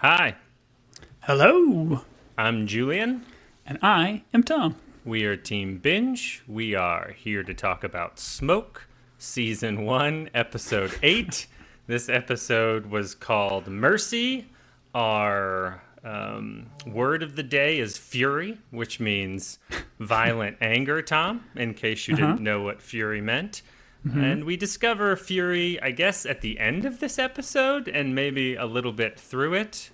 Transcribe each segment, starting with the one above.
Hi, Hello, I'm Julian. and I am Tom. We are Team Binge. We are here to talk about Smoke, Season 1, Episode 8. This episode was called Mercy. Our word of the day is fury, which means violent anger, Tom, in case you didn't know what fury meant. And we discover fury, I guess, at the end of this episode and maybe a little bit through it.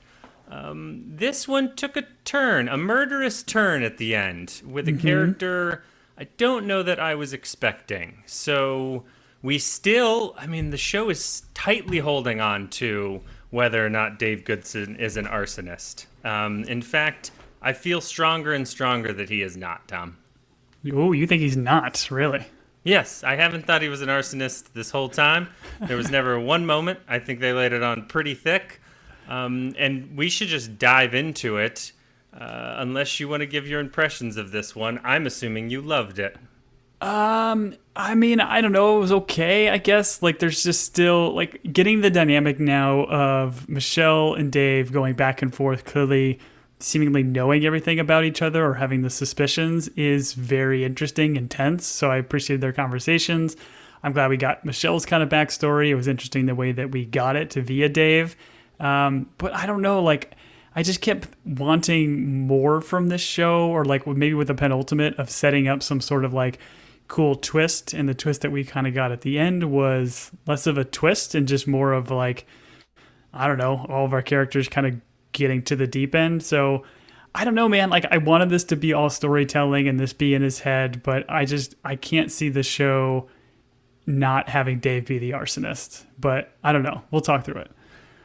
This one took a turn, a murderous turn at the end, with a character I don't know that I was expecting. So we still, the show is tightly holding on to whether or not Dave Goodson is an arsonist. In fact, I feel stronger and stronger that he is not, Tom. Oh, you think he's not, really? Yes, I haven't thought he was an arsonist this whole time. There was never one moment. I think they laid it on pretty thick. And we should just dive into it, unless you want to give your impressions of this one. I'm assuming you loved it. I don't know. It was okay, I guess. Like, there's just still, like, getting the dynamic now of Michelle and Dave going back and forth, clearly seemingly knowing everything about each other or having the suspicions is very interesting and tense. So I appreciated their conversations. I'm glad we got Michelle's kind of backstory. It was interesting the way that we got it to via Dave. But I don't know, like, I just kept wanting more from this show, or like maybe with the penultimate of setting up some sort of like cool twist. And the twist that we kind of got at the end was less of a twist and just more of like, I don't know, all of our characters kind of getting to the deep end. So I don't know, man, like I wanted this to be all storytelling and this be in his head, but I can't see the show not having Dave be the arsonist, but I don't know. We'll talk through it.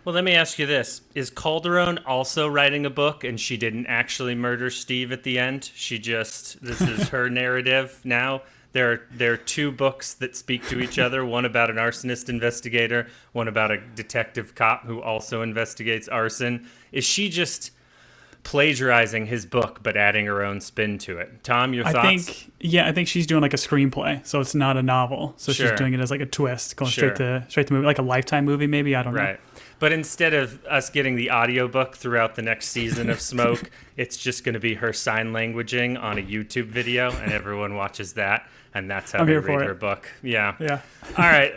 Well, let me ask you this. Is Calderon also writing a book and she didn't actually murder Steve at the end? This is her narrative now? There are two books that speak to each other, one about an arsonist investigator, one about a detective cop who also investigates arson. Is she just plagiarizing his book but adding her own spin to it? Tom, your thoughts? I think she's doing like a screenplay, so it's not a novel. So Sure. she's doing it as like a twist, going Sure. straight to movie, like a Lifetime movie maybe, I don't know. Right. But instead of us getting the audiobook throughout the next season of Smoke, it's just going to be her sign languaging on a YouTube video, and everyone watches that, and that's how they read her book. Yeah. Yeah. All right.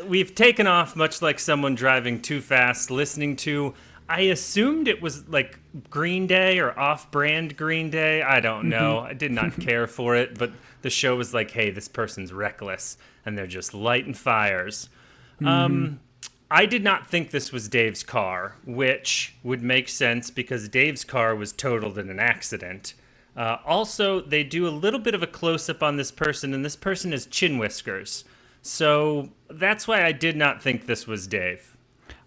We've taken off much like someone driving too fast, listening to, I assumed it was like Green Day or off-brand Green Day. I don't know. I did not care for it, but the show was like, hey, this person's reckless, and they're just lighting fires. I did not think this was Dave's car, which would make sense because Dave's car was totaled in an accident. Also, they do a little bit of a close-up on this person, and this person has chin whiskers. So that's why I did not think this was Dave.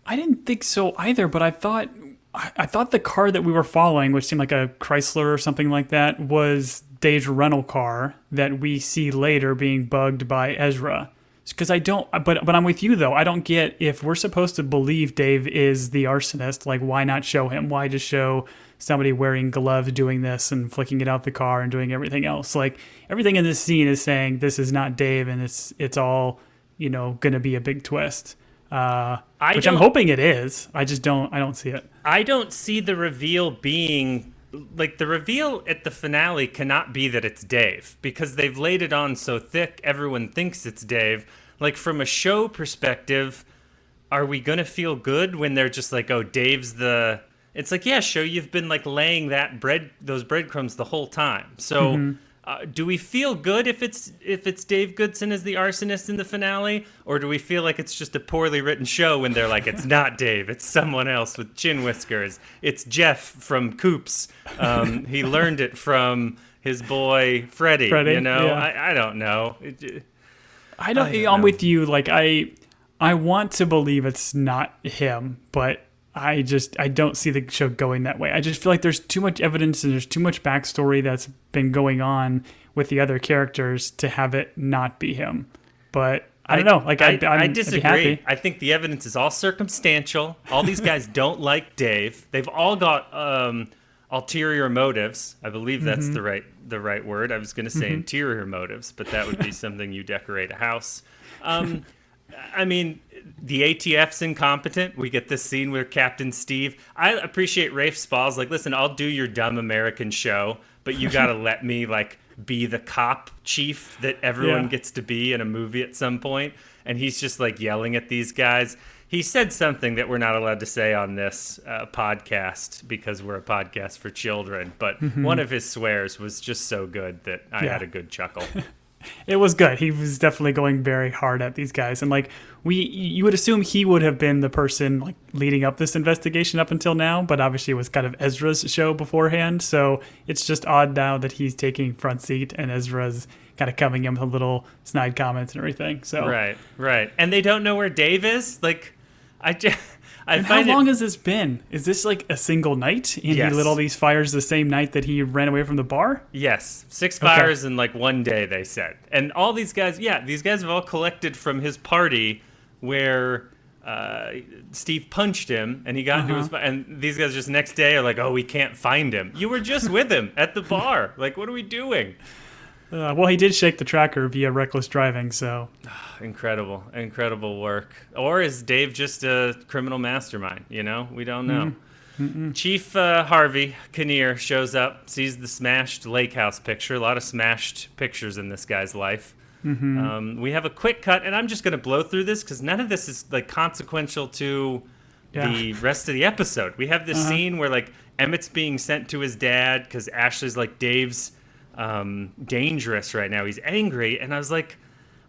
I didn't think so either, but I thought the car that we were following, which seemed like a Chrysler or something like that, was Dave's rental car that we see later being bugged by Ezra. Because but I'm with you though. I don't get, if we're supposed to believe Dave is the arsonist, like why not show him? Why just show somebody wearing gloves doing this and flicking it out the car and doing everything else? Like everything in this scene is saying this is not Dave, and it's all, going to be a big twist. Which I'm hoping it is. I don't see it. I don't see the reveal being, like, the reveal at the finale cannot be that it's Dave, because they've laid it on so thick, everyone thinks it's Dave. Like, from a show perspective, are we going to feel good when they're just like, oh, Dave's the... It's like, yeah, show, you've been, like, laying those breadcrumbs the whole time. So... do we feel good if it's Dave Goodson as the arsonist in the finale, or do we feel like it's just a poorly written show when they're like, it's not Dave, it's someone else with chin whiskers, it's Jeff from Coops, he learned it from his boy Freddie. Yeah. I don't know. I'm with you. Like I want to believe it's not him, but I don't see the show going that way. I just feel like there's too much evidence and there's too much backstory that's been going on with the other characters to have it not be him. But I don't know. Like I disagree. I think the evidence is all circumstantial. All these guys don't like Dave. They've all got ulterior motives. I believe that's the right word. I was going to say interior motives, but that would be something you decorate a house. I mean, the ATF's incompetent. We get this scene where Captain Steve. I appreciate Rafe Spall's like, listen, I'll do your dumb American show, but you got to let me like be the cop chief that everyone gets to be in a movie at some point. And he's just like yelling at these guys. He said something that we're not allowed to say on this podcast because we're a podcast for children. But one of his swears was just so good that I had a good chuckle. It was good. He was definitely going very hard at these guys. And like you would assume he would have been the person like leading up this investigation up until now, but obviously it was kind of Ezra's show beforehand. So it's just odd now that he's taking front seat and Ezra's kind of coming in with a little snide comments and everything. So Right. And they don't know where Dave is. Like how long has this been? Is this like a single night? And he lit all these fires the same night that he ran away from the bar? Yes. 6 fires in like one day, they said. And all these guys, these guys have all collected from his party where Steve punched him and he got into his... And these guys just next day are like, oh, we can't find him. You were just with him at the bar. Like, what are we doing? Well, he did shake the tracker via reckless driving, so... Incredible work. Or is Dave just a criminal mastermind, you know? We don't know. Chief Harvey Kinnear shows up, sees the smashed lake house picture. A lot of smashed pictures in this guy's life. We have a quick cut, and I'm just going to blow through this because none of this is like consequential to the rest of the episode. We have this scene where like Emmett's being sent to his dad because Ashley's like, Dave's dangerous right now. He's angry, and I was like,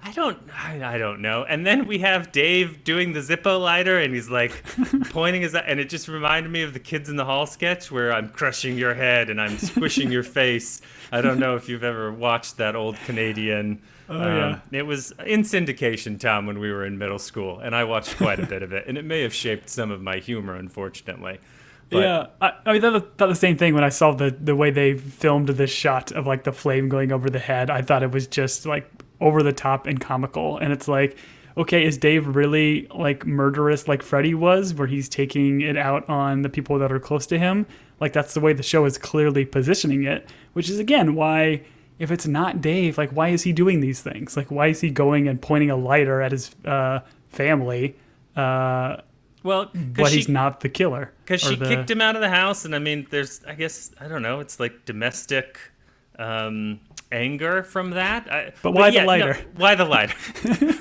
I don't know. And then we have Dave doing the Zippo lighter, and he's like pointing his, and it just reminded me of the Kids in the Hall sketch where I'm crushing your head and I'm squishing your face. I don't know if you've ever watched that old Canadian. It was in syndication, Tom, when we were in middle school, and I watched quite a bit of it, and it may have shaped some of my humor, unfortunately. But, I mean, thought the same thing when I saw the way they filmed this shot of like the flame going over the head. I thought it was just like over the top and comical. And it's like, okay, is Dave really like murderous like Freddy was, where he's taking it out on the people that are close to him? Like that's the way the show is clearly positioning it, which is again why, if it's not Dave, like why is he doing these things? Like why is he going and pointing a lighter at his family? Well, but he's not the killer. Because she kicked him out of the house, and I mean, there's, I guess, I don't know, it's like domestic anger from that. But why the lighter? No, why the lighter?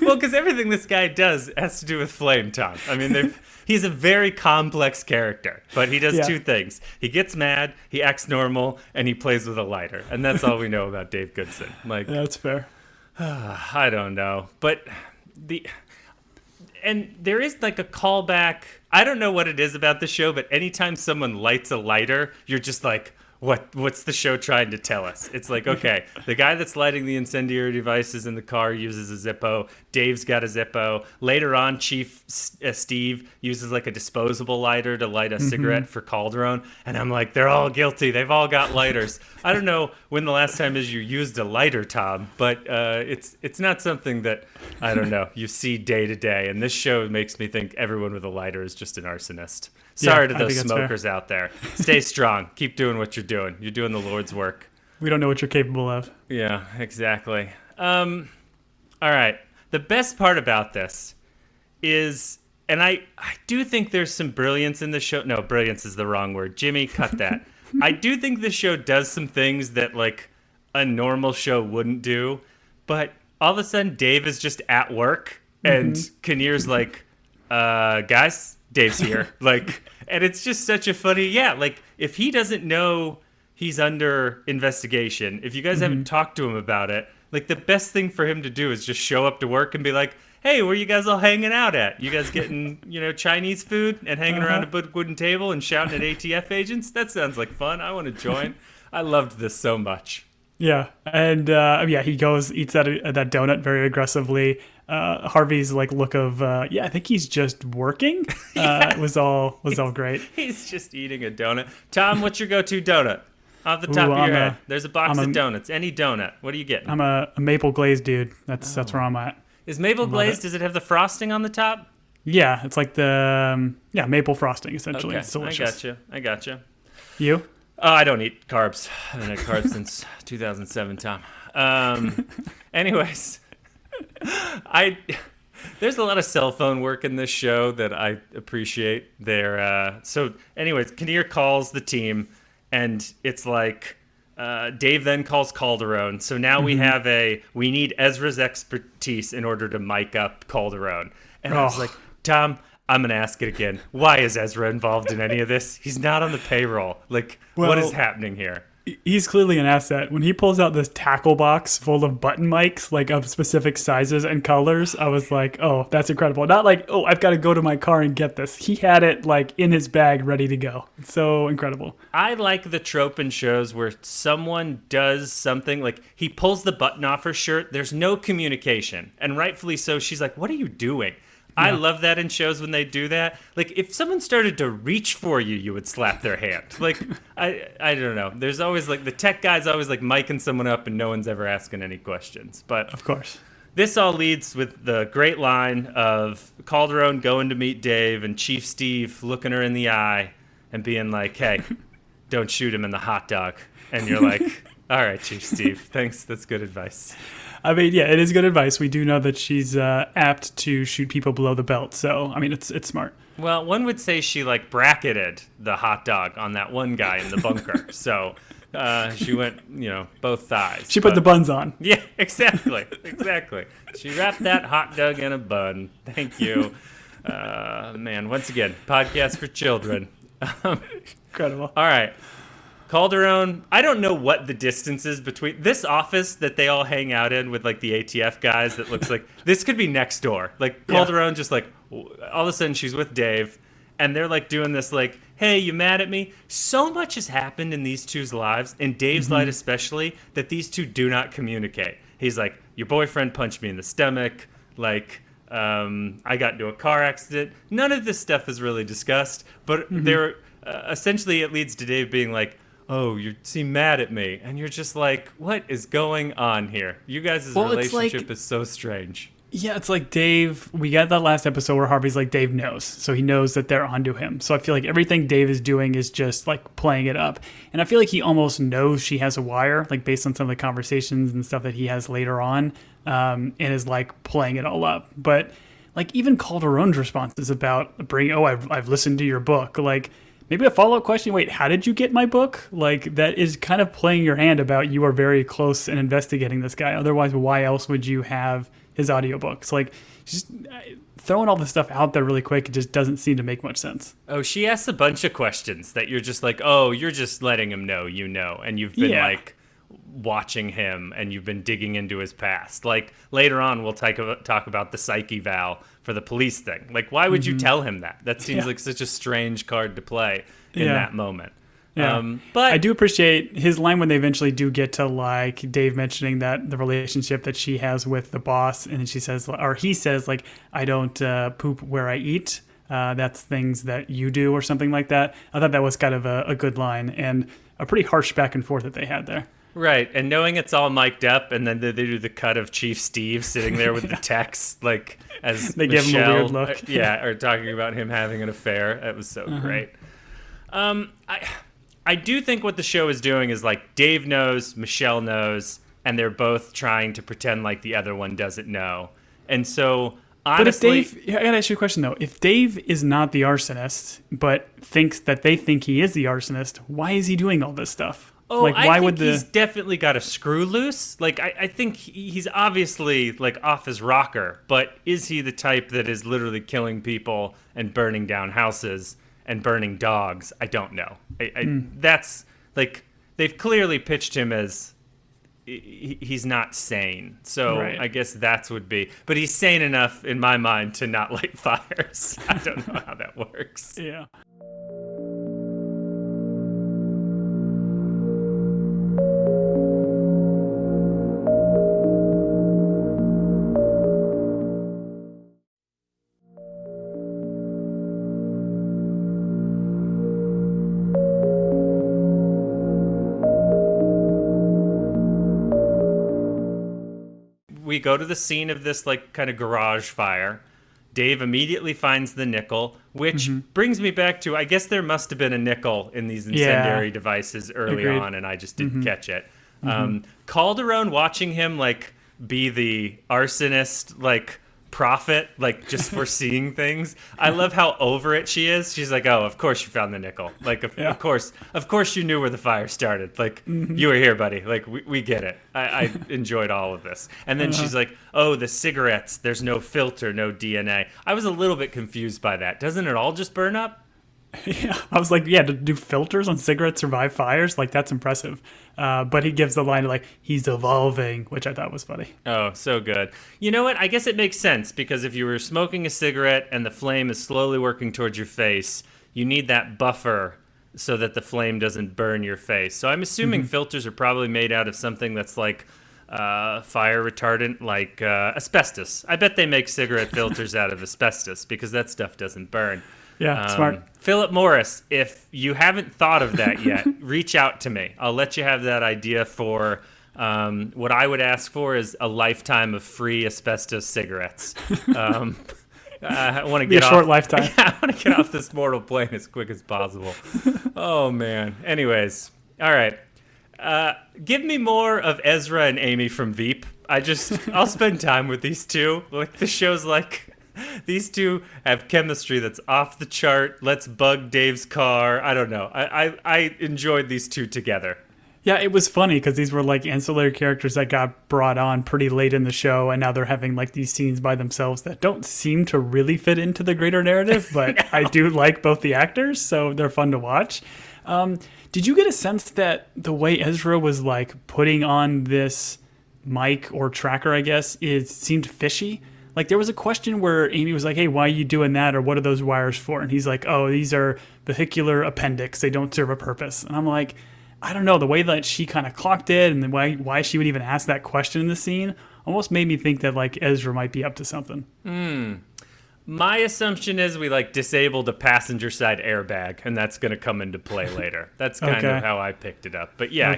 Well, because everything this guy does has to do with flame, Tom. I mean, he's a very complex character, but he does two things. He gets mad, he acts normal, and he plays with a lighter. And that's all we know about Dave Goodson. Like, that's fair. I don't know. But and there is like a callback. I don't know what it is about the show, but anytime someone lights a lighter, you're just like, what's the show trying to tell us? It's like, okay, the guy that's lighting the incendiary devices in the car uses a Zippo. Dave's got a Zippo. Later on, Chief Steve uses like a disposable lighter to light a cigarette for Calderon. And I'm like, they're all guilty. They've all got lighters. I don't know when the last time is you used a lighter, Tom, but it's not something that, I don't know, you see day to day. And this show makes me think everyone with a lighter is just an arsonist. Sorry to those smokers out there. Stay strong. Keep doing what you're doing. You're doing the Lord's work. We don't know what you're capable of. Yeah, exactly. All right. The best part about this is, and I do think there's some brilliance in the show. No, brilliance is the wrong word. Jimmy, cut that. I do think this show does some things that like a normal show wouldn't do, but all of a sudden Dave is just at work and Kinnear's like, guys, Dave's here. Like, and it's just such a funny, like if he doesn't know he's under investigation, if you guys haven't talked to him about it, like the best thing for him to do is just show up to work and be like, hey, where you guys all hanging out at? You guys getting, Chinese food and hanging around a wooden table and shouting at ATF agents? That sounds like fun. I want to join. I loved this so much. Yeah, and he goes, eats that donut very aggressively. Harvey's like look of I think he's just working. Was all great. He's just eating a donut. Tom, what's your go-to donut? Off the top of your head, there's a box of donuts. Any donut. What are you getting? I'm a maple glazed dude. That's where I'm at. Is maple glazed? Does it have the frosting on the top? Yeah, it's like the maple frosting essentially. Okay, it's delicious. I gotcha. You? I don't eat carbs. I haven't had carbs since 2007, Tom. Anyways, There's a lot of cell phone work in this show that I appreciate. So anyways, Kinnear calls the team, and it's like Dave then calls Calderon. So now we need Ezra's expertise in order to mic up Calderon. And I was like, Tom, I'm going to ask it again. Why is Ezra involved in any of this? He's not on the payroll. Like, what is happening here? He's clearly an asset. When he pulls out this tackle box full of button mics, like of specific sizes and colors, I was like, oh, that's incredible. Not like, oh, I've got to go to my car and get this. He had it like in his bag ready to go. It's so incredible. I like the trope in shows where someone does something, like he pulls the button off her shirt. There's no communication. And rightfully so, she's like, what are you doing? I love that in shows when they do that. Like, if someone started to reach for you, you would slap their hand. Like, I don't know. There's always, like, the tech guy's always, like, micing someone up and no one's ever asking any questions. But of course, this all leads with the great line of Calderon going to meet Dave and Chief Steve looking her in the eye and being like, hey, don't shoot him in the hot dog. And you're like, all right, Chief Steve, thanks. That's good advice. I mean, yeah, it is good advice. We do know that she's apt to shoot people below the belt. So, I mean, it's smart. Well, one would say she, like, bracketed the hot dog on that one guy in the bunker. So she went, both thighs. She put the buns on. Yeah, exactly. She wrapped that hot dog in a bun. Thank you. Man, once again, podcast for children. Incredible. All right. Calderon, I don't know what the distance is between this office that they all hang out in with like the ATF guys that looks like this could be next door. Like Calderon just like all of a sudden she's with Dave and they're like doing this like, hey, you mad at me? So much has happened in these two's lives, in Dave's life especially, that these two do not communicate. He's like, your boyfriend punched me in the stomach. Like, I got into a car accident. None of this stuff is really discussed, but they're essentially it leads to Dave being like, oh, you seem mad at me. And you're just like, what is going on here? You guys' relationship is so strange. Yeah, it's like Dave, we got that last episode where Harvey's like, Dave knows. So he knows that they're onto him. So I feel like everything Dave is doing is just like playing it up. And I feel like he almost knows she has a wire, like based on some of the conversations and stuff that he has later on, and is like playing it all up. But like even Calderon's response is about I've listened to your book. Like, maybe a follow-up question, wait, how did you get my book? Like, that is kind of playing your hand about you are very close in investigating this guy. Otherwise, why else would you have his audiobooks? Like, just throwing all this stuff out there really quick, it just doesn't seem to make much sense. Oh, she asks a bunch of questions that you're just like, oh, you're just letting him know you know. And you've been, like, watching him and you've been digging into his past. Like, later on, we'll talk about the psyche Val for the police thing. Like, why would you tell him that? That seems like such a strange card to play in that moment. Yeah. But I do appreciate his line when they eventually do get to like Dave mentioning that the relationship that she has with the boss, and she says, or he says, like, I don't poop where I eat. That's things that you do, or something like that. I thought that was kind of a good line and a pretty harsh back and forth that they had there. Right, and knowing it's all mic'd up, and then they do the cut of Chief Steve sitting there with the text, like, as they Michelle, give him a weird look. or talking about him having an affair. That was so great. I do think what the show is doing is, like, Dave knows, Michelle knows, and they're both trying to pretend like the other one doesn't know. And so, honestly... But if Dave... I gotta ask you a question, though. If Dave is not the arsonist, but thinks that they think he is the arsonist, why is he doing all this stuff? Oh, like, I think he's definitely got a screw loose. Like, I think he's obviously, like, off his rocker, but is he the type that is literally killing people and burning down houses and burning dogs? I don't know. That's, like, they've clearly pitched him as he's not sane. So I guess that's would be. But he's sane enough, in my mind, to not light fires. I don't know how that works. Yeah. We go to the scene of this, like, kind of garage fire. Dave immediately finds the nickel, which brings me back to, I guess there must have been a nickel in these incendiary devices early on, and I just didn't catch it. Calderon watching him, like, be the arsonist, like, prophet, like just foreseeing things. I love how over it she is. She's like, "Oh, of course you found the nickel. Like, of course you knew where the fire started. Like, you were here, buddy. Like, we get it. I enjoyed all of this." And then she's like, "Oh, the cigarettes. There's no filter, no DNA." I was a little bit confused by that. Doesn't it all just burn up? Yeah, I was like, yeah, do filters on cigarettes survive fires? Like, that's impressive. But he gives the line like, he's evolving, which I thought was funny. Oh, so good. You know what? I guess it makes sense because if you were smoking a cigarette and the flame is slowly working towards your face, you need that buffer so that the flame doesn't burn your face. So I'm assuming filters are probably made out of something that's like fire retardant, like asbestos. I bet they make cigarette filters out of asbestos because that stuff doesn't burn. Yeah, smart. Philip Morris, if you haven't thought of that yet, reach out to me. I'll let you have that idea for what I would ask for is a lifetime of free asbestos cigarettes. I want to get off. Short lifetime. I want to get off this mortal plane as quick as possible. Oh man. Anyways, all right. Give me more of Ezra and Amy from Veep. I'll spend time with these two. Like the show's like. These two have chemistry that's off the chart. Let's bug Dave's car. I don't know. I enjoyed these two together. Yeah, it was funny because these were like ancillary characters that got brought on pretty late in the show, and now they're having like these scenes by themselves that don't seem to really fit into the greater narrative, but no. I do like both the actors, so they're fun to watch. Did you get a sense that the way Ezra was like putting on this mic or tracker, I guess, it seemed fishy? Like, there was a question where Amy was like, hey, why are you doing that? Or what are those wires for? And he's like, oh, these are vehicular appendix. They don't serve a purpose. And I'm like, I don't know. The way that she kind of clocked it and why she would even ask that question in the scene almost made me think that, like, Ezra might be up to something. My assumption is we, like, disabled a passenger side airbag, and that's going to come into play later. That's kind of how I picked it up. But, yeah,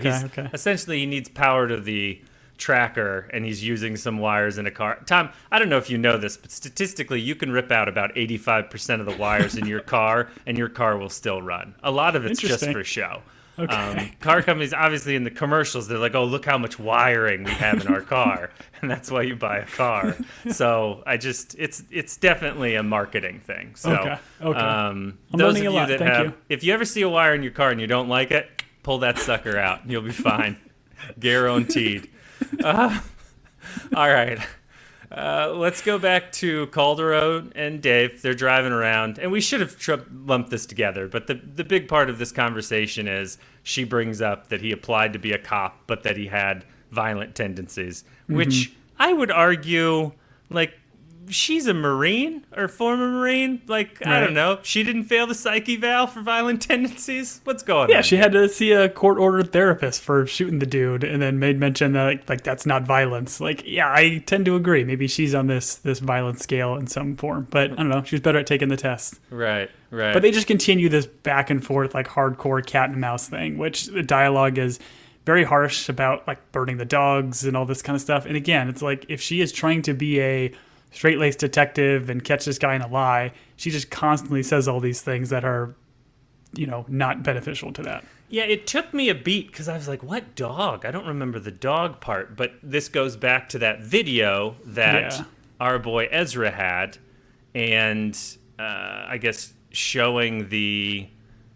essentially he needs power to the tracker and he's using some wires in a car. Tom, I don't know if you know this, but statistically you can rip out about 85% of the wires in your car and your car will still run. A lot of it's just for show. Car companies, obviously in the commercials, they're like, oh, look how much wiring we have in our car. And that's why you buy a car. So it's definitely a marketing thing. So those of you that have, if you ever see a wire in your car and you don't like it, pull that sucker out and you'll be fine. Guaranteed. All right. Let's go back to Calderon and Dave. They're driving around, and we should have lumped this together, but the big part of this conversation is she brings up that he applied to be a cop, but that he had violent tendencies, which I would argue, like, she's a Marine or former Marine. Like, I don't know. She didn't fail the psych eval for violent tendencies. What's going on? Yeah, she had to see a court-ordered therapist for shooting the dude and then made mention that, like that's not violence. Like, yeah, I tend to agree. Maybe she's on this violence scale in some form. But I don't know. She's better at taking the test. Right. But they just continue this back and forth, like, hardcore cat and mouse thing, which the dialogue is very harsh about, like, burning the dogs and all this kind of stuff. And again, it's like if she is trying to be a straight-laced detective and catch this guy in a lie, she just constantly says all these things that are, not beneficial to that. Yeah, it took me a beat because I was like, what dog? I don't remember the dog part, but this goes back to that video that our boy Ezra had, and I guess showing the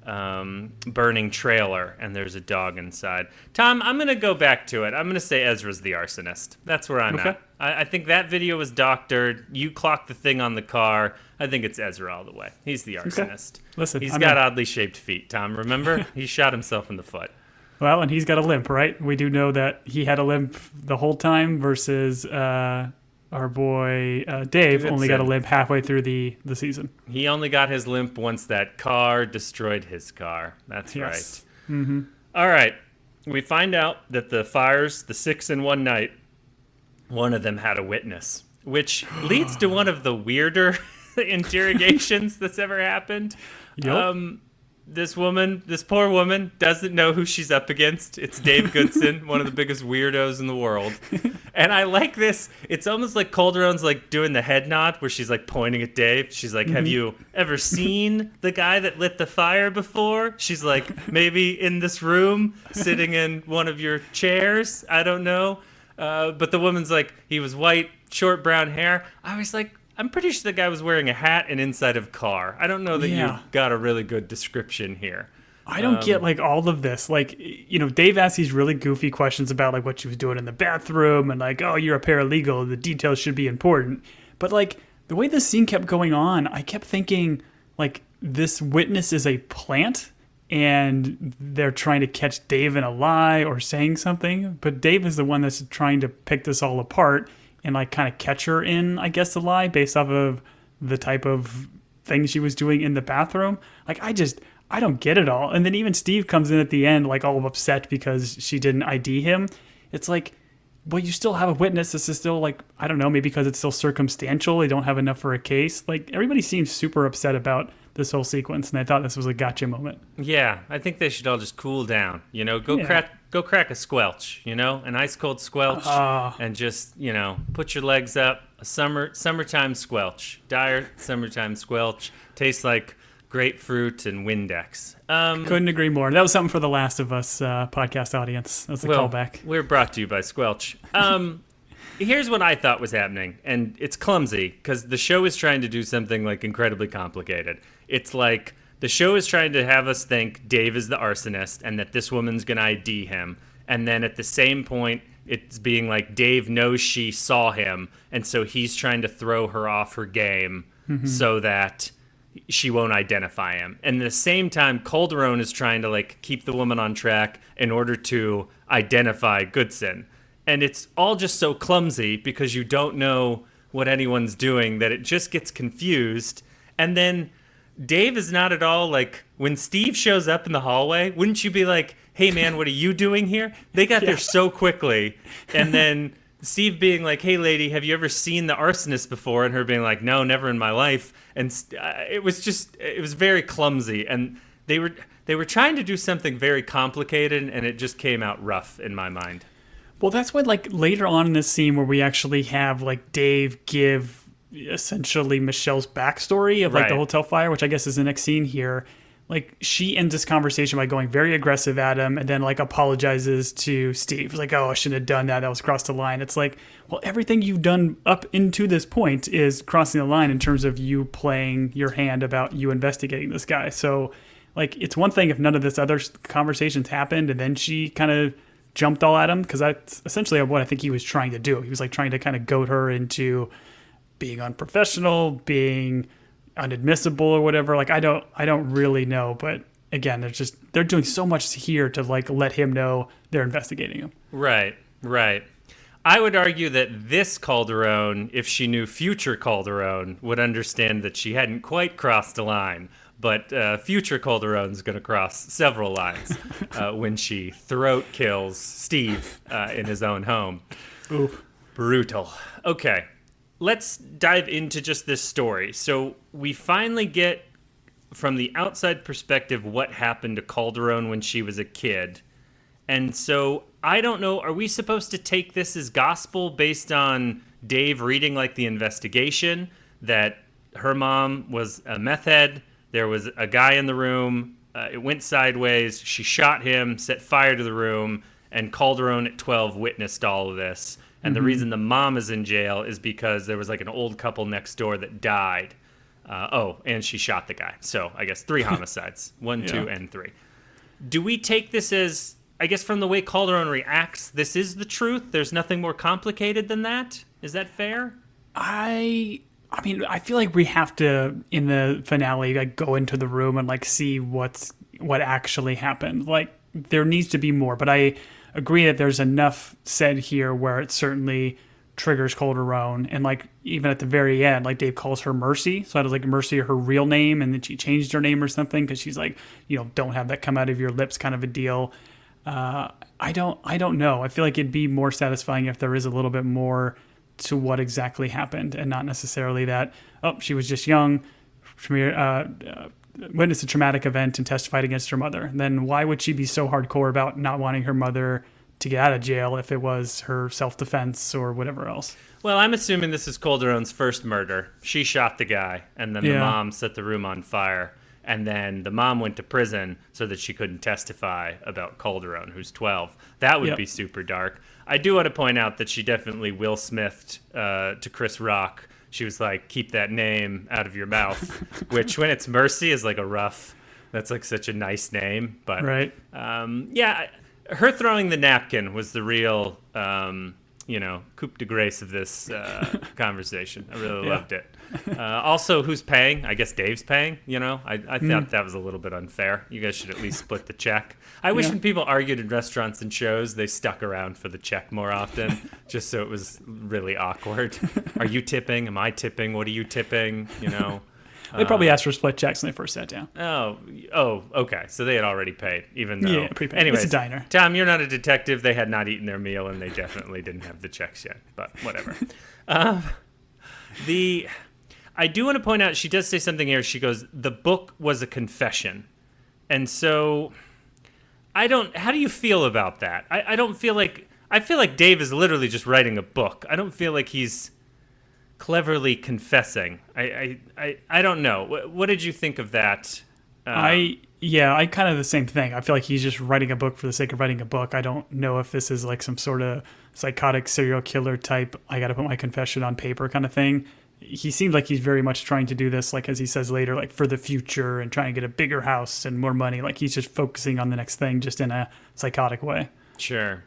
burning trailer, and there's a dog inside. Tom, I'm going to go back to it. I'm going to say Ezra's the arsonist. That's where I'm at. I think that video was doctored. You clocked the thing on the car. I think it's Ezra all the way. He's the arsonist. Listen, he's got oddly shaped feet, Tom. Remember? He shot himself in the foot. Well, and he's got a limp, right? We do know that he had a limp the whole time versus our boy Dave only got a limp halfway through the season. He only got his limp once that car destroyed his car. That's right. Mm-hmm. All right. We find out that the fires, the 6 in one night, one of them had a witness, which leads to one of the weirder interrogations that's ever happened. Yep. This poor woman, doesn't know who she's up against. It's Dave Goodson, one of the biggest weirdos in the world. And I like this. It's almost like Calderon's like doing the head nod where she's like pointing at Dave. She's like, have you ever seen the guy that lit the fire before? She's like, maybe in this room, sitting in one of your chairs. I don't know. But the woman's like, he was white, short brown hair. I was like, I'm pretty sure the guy was wearing a hat and inside of a car. I don't know that you got a really good description here. I don't get like all of this. Like, Dave asks these really goofy questions about like what she was doing in the bathroom and like, oh, you're a paralegal. The details should be important. But like the way this scene kept going on, I kept thinking like this witness is a plant and they're trying to catch Dave in a lie or saying something. But Dave is the one that's trying to pick this all apart and like kind of catch her in, I guess, the lie based off of the type of thing she was doing in the bathroom. Like, I don't get it all. And then even Steve comes in at the end, like all upset because she didn't ID him. It's like, well, you still have a witness. This is still like, I don't know, maybe because it's still circumstantial. They don't have enough for a case. Like everybody seems super upset about this whole sequence. And I thought this was a gotcha moment. Yeah, I think they should all just cool down. Go crack a squelch, an ice cold squelch, and just, put your legs up. A summertime squelch. Dire summertime squelch. Tastes like grapefruit and Windex. Couldn't agree more. That was something for the Last of Us podcast audience. That's a callback. We're brought to you by Squelch. Here's what I thought was happening, and it's clumsy because the show is trying to do something like incredibly complicated. It's like the show is trying to have us think Dave is the arsonist and that this woman's going to ID him, and then at the same point, it's being like Dave knows she saw him, and so he's trying to throw her off her game so that she won't identify him. And at the same time, Calderon is trying to like keep the woman on track in order to identify Goodson. And it's all just so clumsy because you don't know what anyone's doing that it just gets confused. And then Dave is not at all like, when Steve shows up in the hallway, wouldn't you be like, hey man, what are you doing here? They got there so quickly. And then Steve being like, hey lady, have you ever seen the arsonist before? And her being like, no, never in my life. And it was very clumsy. And they were trying to do something very complicated, and it just came out rough in my mind. Well, that's what, like, later on in this scene where we actually have, like, Dave give essentially Michelle's backstory of, like, the hotel fire, which I guess is the next scene here. Like, she ends this conversation by going very aggressive at him and then, like, apologizes to Steve. Like, oh, I shouldn't have done that. That was crossed the line. It's like, well, everything you've done up into this point is crossing the line in terms of you playing your hand about you investigating this guy. So, like, it's one thing if none of this other conversations happened and then she kind of jumped all at him, because that's essentially what I think he was trying to do. He was like trying to kind of goad her into being unprofessional, being unadmissible or whatever. Like I don't really know, but again, they're doing so much here to like let him know they're investigating him. Right. I would argue that this Calderon, if she knew future Calderon, would understand that she hadn't quite crossed a line. But future Calderon's going to cross several lines when she throat kills Steve in his own home. Oof. Brutal. Okay, let's dive into just this story. So we finally get, from the outside perspective, what happened to Calderon when she was a kid. And so I don't know, are we supposed to take this as gospel based on Dave reading like the investigation, that her mom was a meth head? There was a guy in the room, it went sideways, she shot him, set fire to the room, and Calderon at 12 witnessed all of this. And the reason the mom is in jail is because there was like an old couple next door that died. And she shot the guy. So I guess 3 homicides, 1, 2, and 3. Do we take this as, I guess from the way Calderon reacts, this is the truth? There's nothing more complicated than that? Is that fair? I mean, I feel like we have to, in the finale, like go into the room and like see what actually happened. Like there needs to be more, but I agree that there's enough said here where it certainly triggers Calderon. And like even at the very end, like Dave calls her Mercy, so that was like Mercy, her real name, and then she changed her name or something because she's like, don't have that come out of your lips kind of a deal. I don't know. I feel like it'd be more satisfying if there is a little bit more to what exactly happened, and not necessarily that, she was just young, witnessed a traumatic event and testified against her mother. Then why would she be so hardcore about not wanting her mother to get out of jail if it was her self-defense or whatever else? Well, I'm assuming this is Calderon's first murder. She shot the guy, and then the mom set the room on fire. and then the mom went to prison so that she couldn't testify about Calderon, who's 12. That would be super dark. I do want to point out that she definitely Will Smithed to Chris Rock. She was like, keep that name out of your mouth, which when it's Mercy is like that's like such a nice name. But right. Her throwing the napkin was the real, coup de grace of this conversation. I really loved it. Also, who's paying? I guess Dave's paying, I thought that was a little bit unfair. You guys should at least split the check. I wish when people argued in restaurants and shows, they stuck around for the check more often, just so it was really awkward. Are you tipping? Am I tipping? What are you tipping? They probably asked for split checks when they first sat down. Oh, okay. So they had already paid, even though... Yeah, prepaid. Anyways, it's a diner. Tom, you're not a detective. They had not eaten their meal, and they definitely didn't have the checks yet. But whatever. I do want to point out, she does say something here. She goes, the book was a confession. And so, how do you feel about that? I feel like Dave is literally just writing a book. I don't feel like he's cleverly confessing. I don't know. What did you think of that? I kind of the same thing. I feel like he's just writing a book for the sake of writing a book. I don't know if this is like some sort of psychotic serial killer type, I got to put my confession on paper kind of thing. He seems like he's very much trying to do this, like as he says later, like for the future and trying to get a bigger house and more money. Like he's just focusing on the next thing just in a psychotic way. Sure.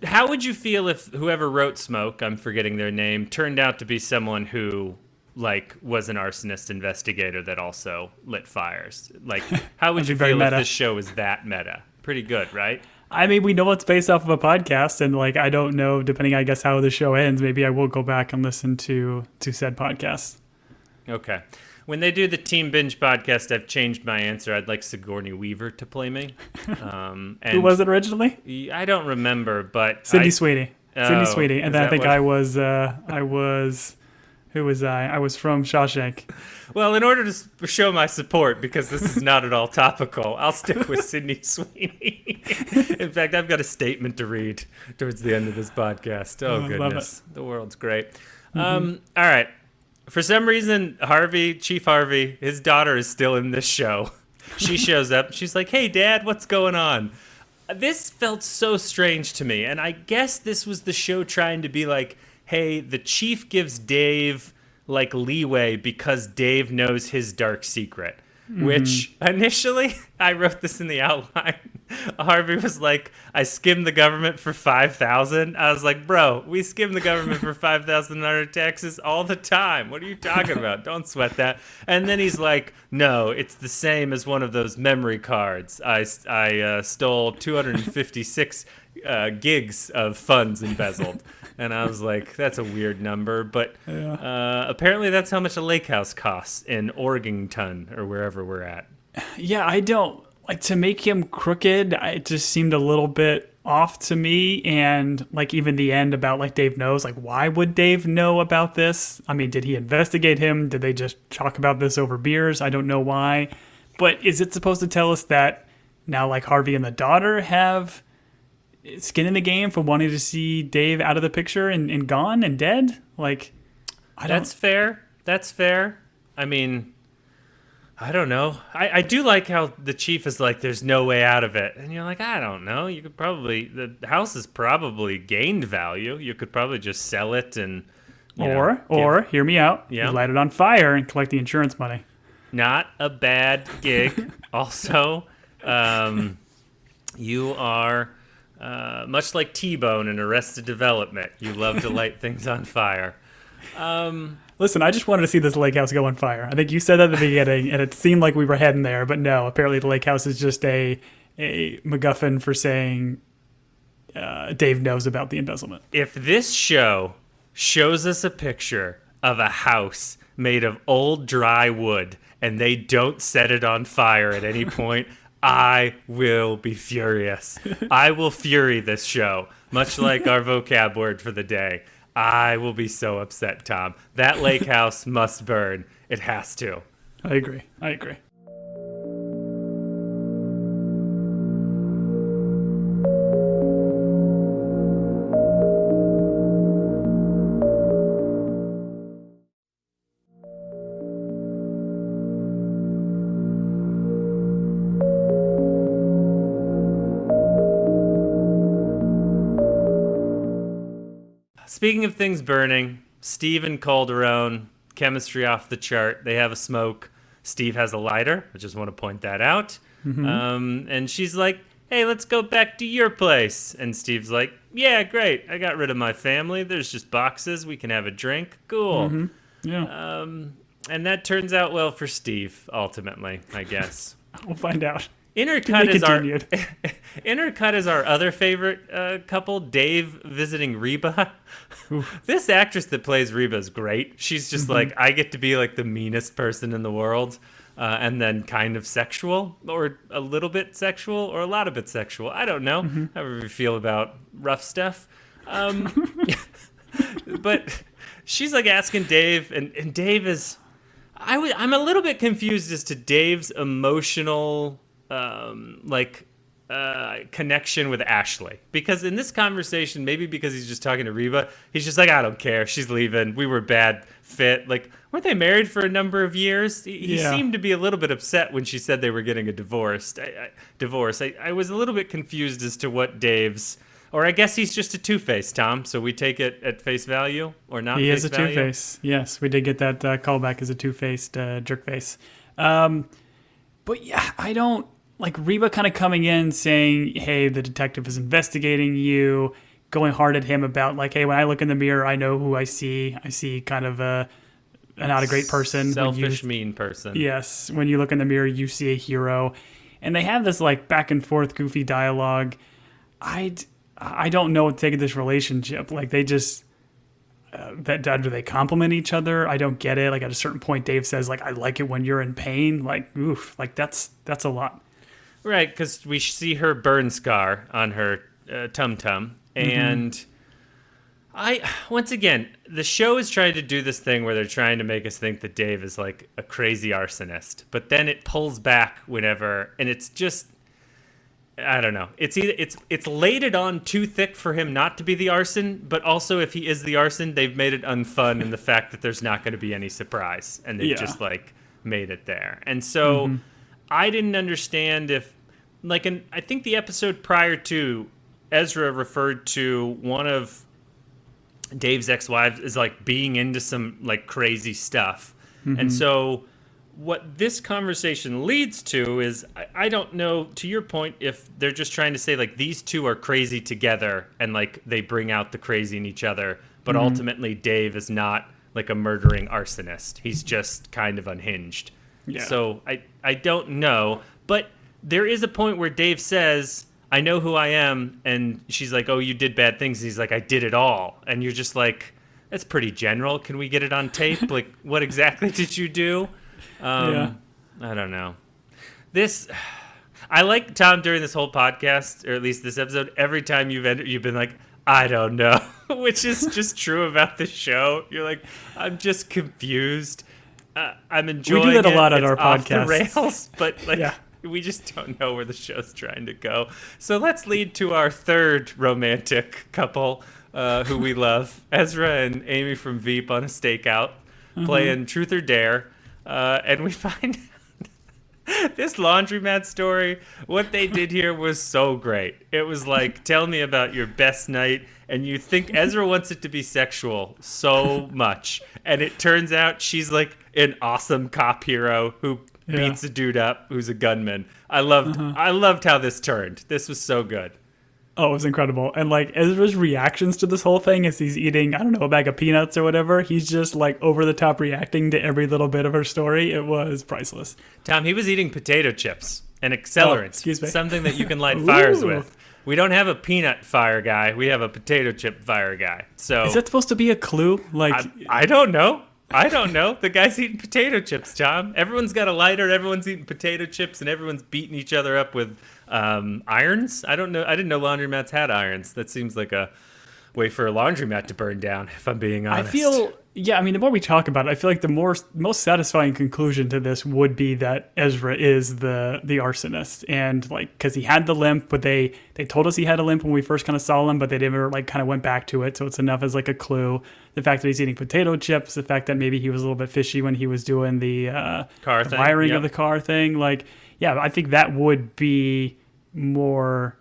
How would you feel if whoever wrote Smoke, I'm forgetting their name, turned out to be someone who was an arsonist investigator that also lit fires? Like, how would you feel if this show was that meta? Pretty good, right? I mean, we know it's based off of a podcast, and I don't know, depending, I guess, how the show ends, maybe I will go back and listen to said podcast. Okay. When they do the Team Binge podcast, I've changed my answer. I'd like Sigourney Weaver to play me. And who was it originally? I don't remember, but Sydney Sweeney. Sydney Sweeney, and then I think who was I? I was from Shawshank. Well, in order to show my support, because this is not at all topical, I'll stick with Sydney Sweeney. In fact, I've got a statement to read towards the end of this podcast. Oh, goodness. The world's great. All right. For some reason, Chief Harvey, his daughter is still in this show. She shows up. She's like, hey, Dad, what's going on? This felt so strange to me. And I guess this was the show trying to be like, hey, the chief gives Dave leeway because Dave knows his dark secret. Which initially, I wrote this in the outline. Harvey was like, I skimmed the government for $5,000. I was like, bro, we skim the government for $5,000 in our taxes all the time. What are you talking about? Don't sweat that. And then he's like, no, it's the same as one of those memory cards. I stole 256 gigs of funds embezzled. And I was like, that's a weird number. But apparently that's how much a lake house costs in Oregonton or wherever we're at. Yeah, I don't... to make him crooked, it just seemed a little bit off to me. And even the end about Dave knows, why would Dave know about this? I mean, did he investigate him? Did they just talk about this over beers? I don't know why. But is it supposed to tell us that now Harvey and the daughter have skin in the game for wanting to see Dave out of the picture and gone and dead? That's fair. That's fair. I mean, I don't know. I do like how the chief is like, there's no way out of it. And you're like, I don't know. You could probably, the house has probably gained value. You could probably just sell it and, or hear me out. Yeah. You light it on fire and collect the insurance money. Not a bad gig. Also, you are much like T-Bone in Arrested Development. You love to light things on fire. Listen, I just wanted to see this lake house go on fire. I think you said that at the beginning, and it seemed like we were heading there, but no, apparently the lake house is just a MacGuffin for saying Dave knows about the embezzlement. If this show shows us a picture of a house made of old dry wood and they don't set it on fire at any point, I will be furious. I will fury this show, much like our vocab word for the day. I will be so upset, Tom. That lake house must burn. It has to. I agree. Speaking of things burning, Steve and Calderon, chemistry off the chart. They have a smoke. Steve has a lighter. I just want to point that out. And she's like, hey, let's go back to your place. And Steve's like, yeah, great. I got rid of my family. There's just boxes. We can have a drink. Cool. Yeah. And that turns out well for Steve, ultimately, I guess. We'll find out. Intercut is our other favorite couple, Dave visiting Reba. This actress that plays Reba is great. She's just like, I get to be like the meanest person in the world, and then kind of sexual, or a little bit sexual, or a lot of bit sexual. I don't know. However you feel about rough stuff. But she's like asking Dave, and Dave is... I'm a little bit confused as to Dave's emotional... connection with Ashley, because in this conversation, maybe because he's just talking to Reba, he's just like, I don't care, she's leaving, we were a bad fit. Like, weren't they married for a number of years? He seemed to be a little bit upset when she said they were getting a divorce. I was a little bit confused as to what Dave's, or I guess he's just a two-face, Tom, so we take it at face value, or not. He is a two-face. Yes, we did get that callback as a two-faced jerk face. But yeah, I don't like Reba kind of coming in saying, hey, the detective is investigating you, going hard at him about like, hey, when I look in the mirror, I know who I see. I see kind of not a great person. Selfish, mean person. Yes. When you look in the mirror, you see a hero. And they have this like back and forth goofy dialogue. I don't know what to take of this relationship. Like they just... do they compliment each other? I don't get it. Like at a certain point, Dave says, like, I like it when you're in pain. Like, oof, like that's a lot. Right, because we see her burn scar on her tum-tum. And once again, the show is trying to do this thing where they're trying to make us think that Dave is like a crazy arsonist. But then it pulls back whenever, and it's just... I don't know. It's laid it on too thick for him not to be the arson, but also if he is the arson, they've made it unfun in the fact that there's not going to be any surprise, and they've just like made it there. And so I didn't understand if, like, I think the episode prior to, Ezra referred to one of Dave's ex-wives as like being into some like crazy stuff, and so. What this conversation leads to is, I don't know, to your point, if they're just trying to say, like, these two are crazy together and, like, they bring out the crazy in each other. But ultimately, Dave is not, like, a murdering arsonist. He's just kind of unhinged. Yeah. So I don't know. But there is a point where Dave says, I know who I am. And she's like, oh, you did bad things. And he's like, I did it all. And you're just like, that's pretty general. Can we get it on tape? Like, what exactly did you do? I don't know. I like Tom during this whole podcast, or at least this episode, every time you've been like, I don't know, which is just true about the show. You're like, I'm just confused. I'm enjoying it. We do that a lot at our off podcast. The rails, but like, we just don't know where the show's trying to go. So let's lead to our third romantic couple who we love, Ezra and Amy from Veep on a stakeout, playing Truth or Dare. And we find this laundromat story, what they did here was so great. It was like, tell me about your best night, and you think Ezra wants it to be sexual so much. And it turns out she's like an awesome cop hero who beats a dude up who's a gunman. I loved how this turned. This was so good. Oh, it was incredible. And like Ezra's reactions to this whole thing as he's eating, I don't know, a bag of peanuts or whatever, he's just like over the top reacting to every little bit of her story. It was priceless. Tom, he was eating potato chips, an accelerant, something that you can light Ooh. fires with. We don't have a peanut fire guy. We have a potato chip fire guy. So is that supposed to be a clue? Like I don't know. The guy's eating potato chips, Tom. Everyone's got a lighter. Everyone's eating potato chips, and everyone's beating each other up with irons. I don't know. I didn't know laundromats had irons. That seems like a way for a laundromat to burn down, if I'm being honest. I mean, the more we talk about it, I feel like the most satisfying conclusion to this would be that Ezra is the arsonist. And like, because he had the limp, but they told us he had a limp when we first kind of saw him, but they never like kind of went back to it. So it's enough as like a clue. The fact that he's eating potato chips, the fact that maybe he was a little bit fishy when he was doing the wiring of the car thing. Like, yeah, I think that would be more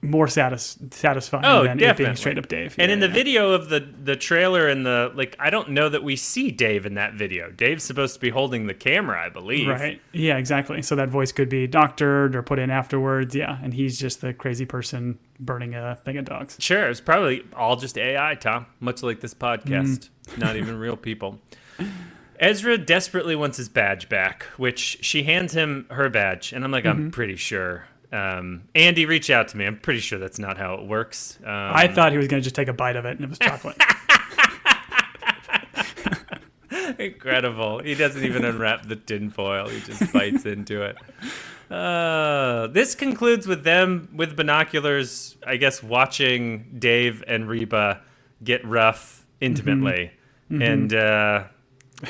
more satisfying Oh, than it definitely. being straight up Dave. And in the video of the trailer and I don't know that we see Dave in that video. Dave's supposed to be holding the camera, I believe. Right. Yeah, exactly. So that voice could be doctored or put in afterwards. Yeah. And he's just the crazy person burning a thing of dogs. Sure. It's probably all just AI, Tom, much like this podcast. Not even real people. Ezra desperately wants his badge back, which she hands him her badge. And I'm like, I'm pretty sure. Andy, reach out to me. I'm pretty sure that's not how it works. I thought he was going to just take a bite of it and it was chocolate. Incredible. He doesn't even unwrap the tinfoil. He just bites into it. This concludes with them with binoculars, I guess, watching Dave and Reba get rough intimately. And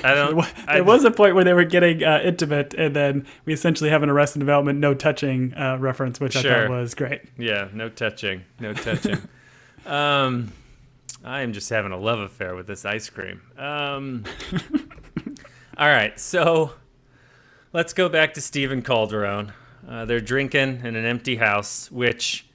I don't... There was a point where they were getting intimate, and then we essentially have an Arrested Development no touching reference, which I thought was great. Yeah, no touching. No touching. I am just having a love affair with this ice cream. All right, so let's go back to Steve and Calderon. They're drinking in an empty house, which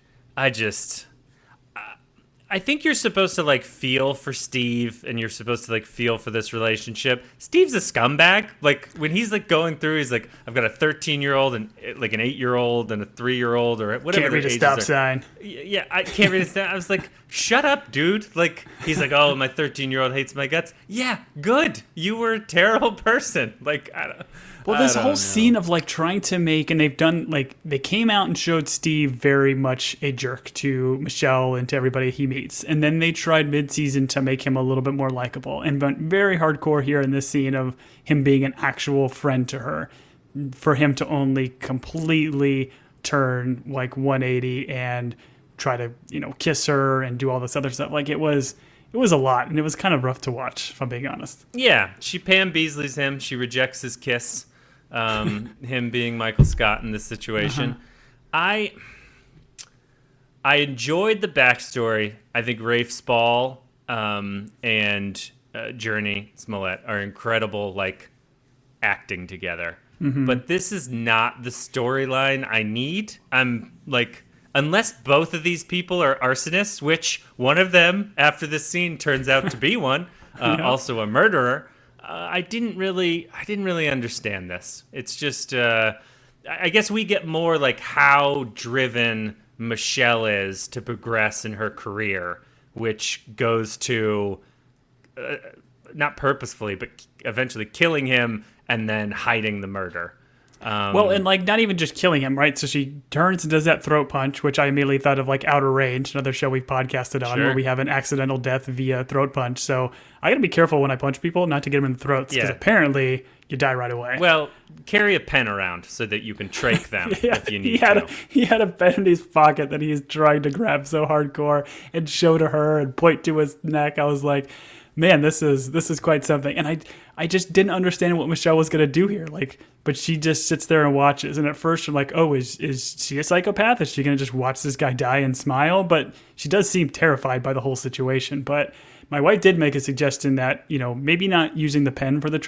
I think you're supposed to feel for Steve, and you're supposed to feel for this relationship. Steve's a scumbag. When he's going through, he's like, I've got a 13-year-old and an 8-year-old and a 3-year-old or whatever. Can't read a stop sign. Yeah, I can't read a stop. I was like, shut up, dude. He's like, oh, my 13-year-old hates my guts. Yeah, good. You were a terrible person. Well, this whole scene of trying to make, and they've done they came out and showed Steve very much a jerk to Michelle and to everybody he meets, and then they tried mid-season to make him a little bit more likable, and went very hardcore here in this scene of him being an actual friend to her, for him to only completely turn 180 and try to kiss her and do all this other stuff. It was a lot, and it was kind of rough to watch, if I'm being honest. Yeah, she Pam Beasley's him. She rejects his kiss. Him being Michael Scott in this situation. I enjoyed the backstory. I think Rafe Spall and Jurnee Smollett are incredible, acting together. But this is not the storyline I need. I'm unless both of these people are arsonists, which one of them after this scene turns out to be one, also a murderer. I didn't really understand this. It's just, I guess we get more how driven Michelle is to progress in her career, which goes to not purposefully, but eventually killing him and then hiding the murder. Well, and not even just killing him, right? So she turns and does that throat punch, which I immediately thought of Outer Range, another show we've podcasted on, where we have an accidental death via throat punch. So I gotta be careful when I punch people not to get them in the throats, because apparently you die right away. Well, carry a pen around so that you can trach them if you need to. He had a pen in his pocket that he's trying to grab so hardcore and show to her and point to his neck. I was like, man, this is quite something. And I just didn't understand what Michelle was going to do here. But she just sits there and watches. And at first I'm like, oh, is she a psychopath? Is she going to just watch this guy die and smile? But she does seem terrified by the whole situation. But my wife did make a suggestion that, maybe not using the pen for the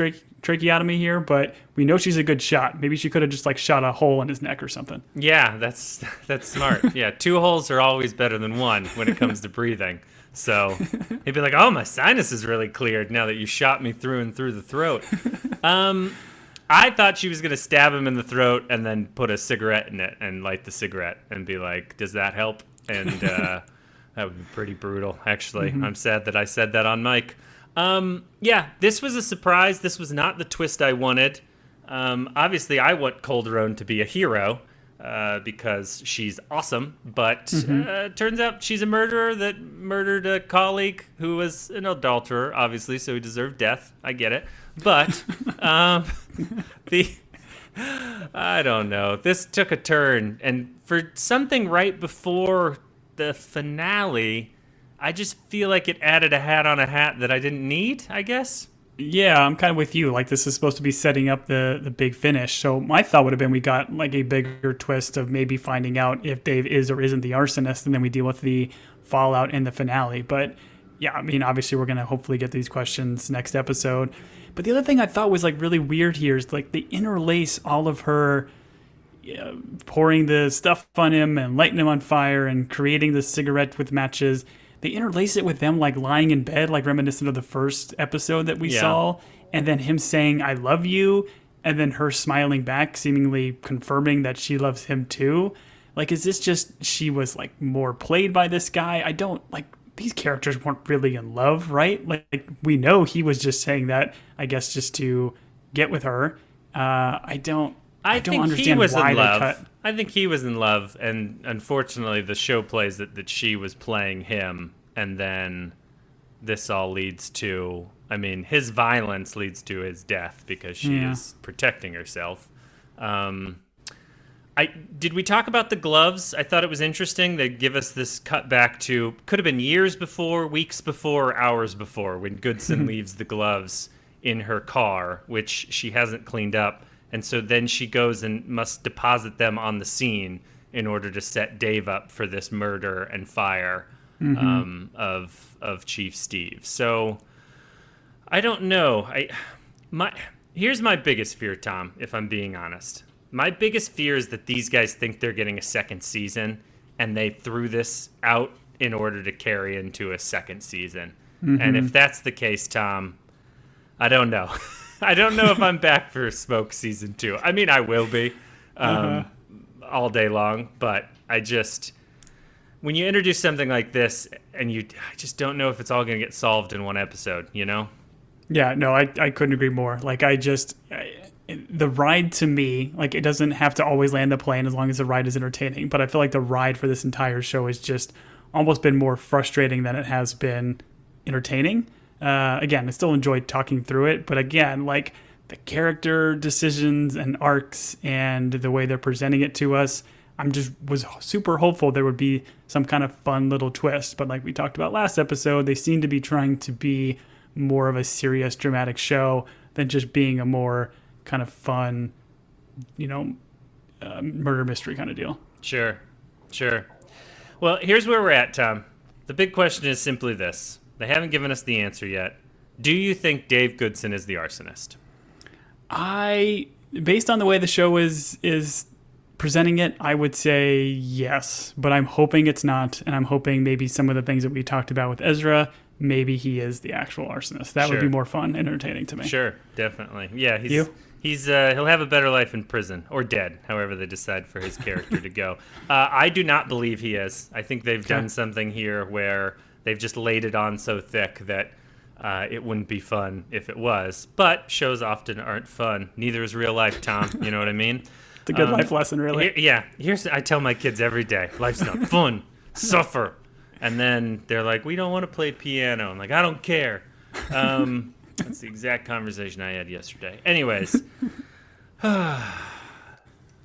tracheotomy here, but we know she's a good shot. Maybe she could have just shot a hole in his neck or something. Yeah, that's smart. Yeah, 2 holes are always better than 1 when it comes to breathing. So he'd be like, oh, my sinus is really cleared now that you shot me through and through the throat. I thought she was going to stab him in the throat and then put a cigarette in it and light the cigarette and be like, does that help? And that would be pretty brutal, actually. I'm sad that I said that on mic. Yeah, this was a surprise. This was not the twist I wanted. Obviously, I want Calderon to be a hero. Because she's awesome, but turns out she's a murderer that murdered a colleague who was an adulterer, obviously, so he deserved death. I get it. But I don't know. This took a turn, and for something right before the finale, I just feel like it added a hat on a hat that I didn't need, I guess. Yeah, I'm kind of with you. This is supposed to be setting up the big finish. So my thought would have been we got a bigger twist of maybe finding out if Dave is or isn't the arsonist, and then we deal with the fallout in the finale. But yeah, I mean, obviously we're going to hopefully get these questions next episode. But the other thing I thought was really weird here is they interlace all of her pouring the stuff on him and lighting him on fire and creating the cigarette with matches. They interlace it with them like lying in bed, like reminiscent of the first episode that we saw, and then him saying "I love you," and then her smiling back, seemingly confirming that she loves him too. Like, is this just she was like more played by this guy? I don't like these characters weren't really in love, right? Like we know he was just saying that, I guess, just to get with her. I don't understand why they cut. I think he was in love, and unfortunately, the show plays that she was playing him, and then this all leads to. I mean, his violence leads to his death because she is protecting herself. Did we talk about the gloves? I thought it was interesting. They give us this cut back to could have been years before, weeks before, hours before when Goodson leaves the gloves in her car, which she hasn't cleaned up. And so then she goes and must deposit them on the scene in order to set Dave up for this murder and fire of Chief Steve. So I don't know. Here's my biggest fear, Tom, if I'm being honest. My biggest fear is that these guys think they're getting a second season, and they threw this out in order to carry into a second season. And if that's the case, Tom, I don't know. I don't know if I'm back for Smoke season 2. I mean, I will be all day long, but when you introduce something like this, and I just don't know if it's all going to get solved in one episode, you know? Yeah, no, I couldn't agree more. Like, the ride to me, like, it doesn't have to always land the plane as long as the ride is entertaining, but I feel like the ride for this entire show has just almost been more frustrating than it has been entertaining. Again, I still enjoyed talking through it, but again, like, the character decisions and arcs and the way they're presenting it to us, was super hopeful there would be some kind of fun little twist. But like we talked about last episode, they seem to be trying to be more of a serious, dramatic show than just being a more kind of fun, murder mystery kind of deal. Sure. Well, here's where we're at, Tom. The big question is simply this. They haven't given us the answer yet. Do you think Dave Goodson is the arsonist? Based on the way the show is presenting it, I would say yes, but I'm hoping it's not, and I'm hoping maybe some of the things that we talked about with Ezra, maybe he is the actual arsonist. That would be more fun and entertaining to me. Sure, definitely. Yeah, he'll have a better life in prison, or dead, however they decide for his character to go. I do not believe he is. I think they've done something here where they've just laid it on so thick that it wouldn't be fun if it was. But shows often aren't fun. Neither is real life, Tom. You know what I mean? It's a good life lesson, really. I tell my kids every day, life's not fun. Suffer. And then they're like, we don't want to play piano. I'm like, I don't care. That's the exact conversation I had yesterday. Anyways,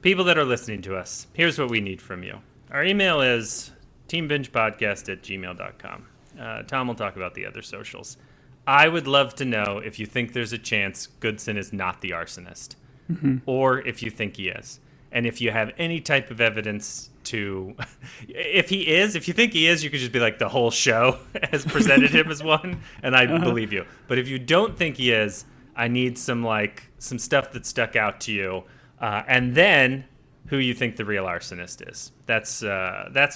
people that are listening to us, here's what we need from you. Our email is teambingepodcast@gmail.com. Tom will talk about the other socials. I would love to know if you think there's a chance Goodson is not the arsonist, or if you think he is. And if you have any type of evidence to, if you think he is, you could just be like, the whole show has presented him as one, and I believe you. But if you don't think he is, I need some stuff that stuck out to you, and then who you think the real arsonist is. That's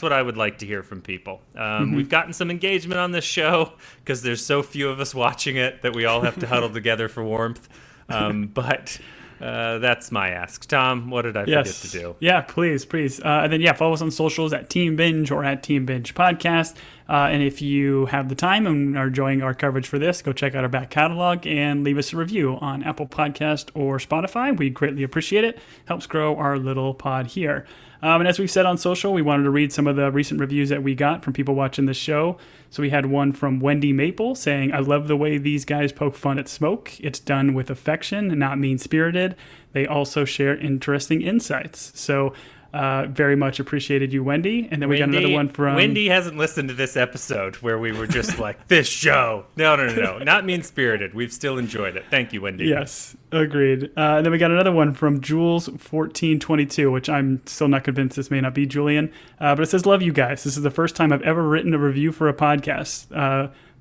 what I would like to hear from people. We've gotten some engagement on this show because there's so few of us watching it that we all have to huddle together for warmth. But that's my ask. Tom, what did I forget to do? Yeah, please. And then, follow us on socials at Team Binge or at Team Binge Podcast. And if you have the time and are enjoying our coverage for this, go check out our back catalog and leave us a review on Apple Podcast or Spotify. We greatly appreciate it. Helps grow our little pod here. And as we've said on social, we wanted to read some of the recent reviews that we got from people watching the show. So we had one from Wendy Maple saying, I love the way these guys poke fun at Smoke. It's done with affection and not mean-spirited. They also share interesting insights. So very much appreciated you, Wendy. And then we got another one from... Wendy hasn't listened to this episode where we were just like, this show. No. Not mean-spirited. We've still enjoyed it. Thank you, Wendy. Yes, agreed. And then we got another one from Jules1422, which I'm still not convinced this may not be Julian. But it says, love you guys. This is the first time I've ever written a review for a podcast.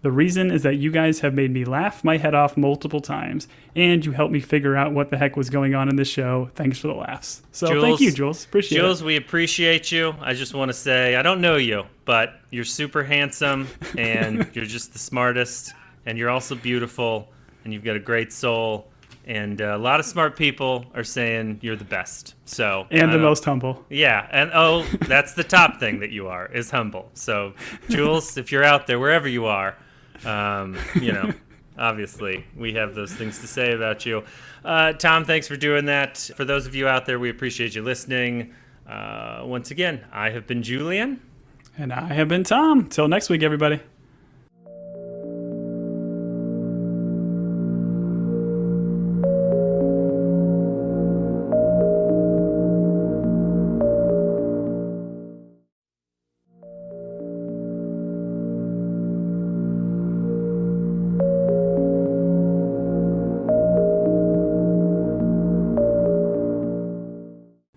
The The reason is that you guys have made me laugh my head off multiple times, and you helped me figure out what the heck was going on in this show. Thanks for the laughs. So thank you, Jules. Appreciate it. Jules, we appreciate you. I just want to say, I don't know you, but you're super handsome, and you're just the smartest, and you're also beautiful, and you've got a great soul. And a lot of smart people are saying you're the best. So and the most humble. Yeah, and that's the top thing that you are, is humble. So, Jules, if you're out there, wherever you are, obviously we have those things to say about you. Tom, thanks for doing that. For those of you out there, we appreciate you listening. Once again, I have been Julian. And I have been Tom. Till next week, everybody.